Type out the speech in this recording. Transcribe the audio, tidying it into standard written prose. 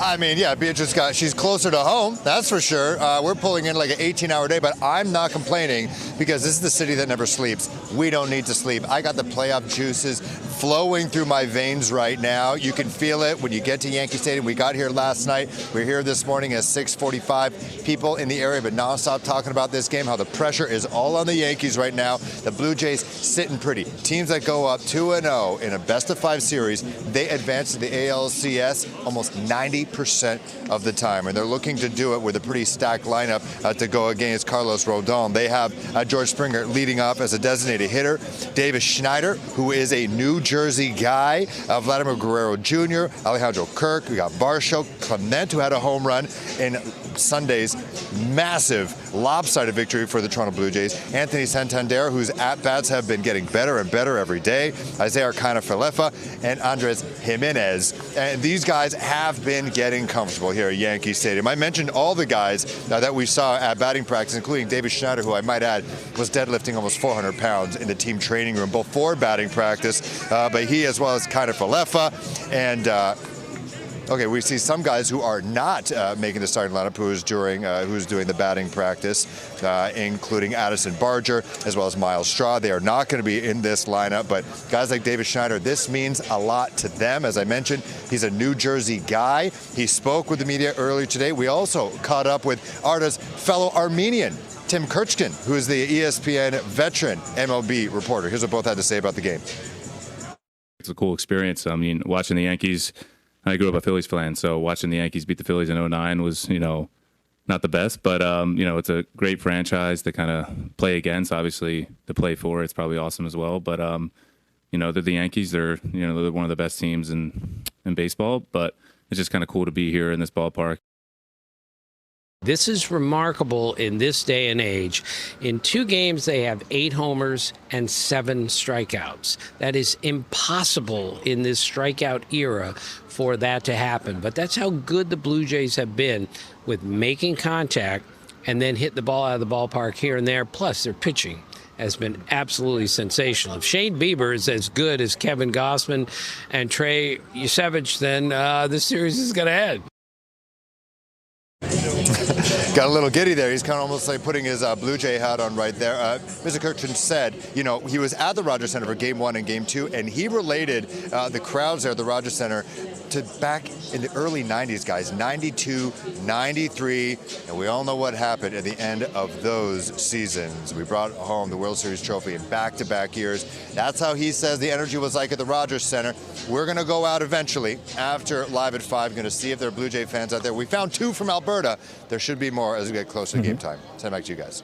I mean, yeah, Beatrice she's closer to home, that's for sure. We're pulling in like an 18-hour day, but I'm not complaining because this is the city that never sleeps. We don't need to sleep. I got the playoff juices flowing through my veins right now. You can feel it when you get to Yankee Stadium. We got here last night. We're here this morning at 6:45. People in the area but nonstop talking about this game, how the pressure is all on the Yankees right now. The Blue Jays sitting pretty. Teams that go up 2-0 in a best-of-5 series, they advance to the ALCS almost 90% of the time, and they're looking to do it with a pretty stacked lineup to go against Carlos Rodon. They have George Springer leading off as a designated hitter, Davis Schneider, who is a New Jersey guy, Vladimir Guerrero Jr., Alejandro Kirk, we got Varsho, Clement, who had a home run in Sunday's massive lopsided victory for the Toronto Blue Jays, Anthony Santander, whose at-bats have been getting better and better every day, Isaiah Falefa, and Andres Jimenez. And these guys have been getting comfortable here at Yankee Stadium. I mentioned all the guys that we saw at batting practice, including Davis Schneider, who I might add was deadlifting almost 400 pounds in the team training room before batting practice. But he, as well as Falefa, and okay, we see some guys who are not making the starting lineup who's doing the batting practice, including Addison Barger as well as Miles Straw. They are not going to be in this lineup, but guys like Davis Schneider, this means a lot to them. As I mentioned, he's a New Jersey guy. He spoke with the media earlier today. We also caught up with Arda's fellow Armenian, Tim Kurchkin, who is the ESPN veteran MLB reporter. Here's what both had to say about the game. It's a cool experience. I mean, watching the Yankees, I grew up a Phillies fan, so watching the Yankees beat the Phillies in '09 was, not the best, but, it's a great franchise to kind of play against. Obviously, to play for, it's probably awesome as well. But, they're the Yankees. They're one of the best teams in baseball, but it's just kind of cool to be here in this ballpark. This is remarkable in this day and age. In 2 games, they have 8 homers and 7 strikeouts. That is impossible in this strikeout era for that to happen. But that's how good the Blue Jays have been with making contact and then hit the ball out of the ballpark here and there. Plus, their pitching has been absolutely sensational. If Shane Bieber is as good as Kevin Gausman and Trey Yusevich, then this series is going to end. Got a little giddy there. He's kind of almost like putting his Blue Jay hat on right there. Mr. Kurkjian said, he was at the Rogers Center for Game 1 and Game 2, and he related the crowds there at the Rogers Center to back in the early 90s, guys, 92, 93, and we all know what happened at the end of those seasons. We brought home the World Series trophy in back-to-back years. That's how he says the energy was like at the Rogers Center. We're going to go out eventually after Live at 5, going to see if there are Blue Jay fans out there. We found 2 from Alberta. There should be more as we get closer to game time. Send it back to you guys.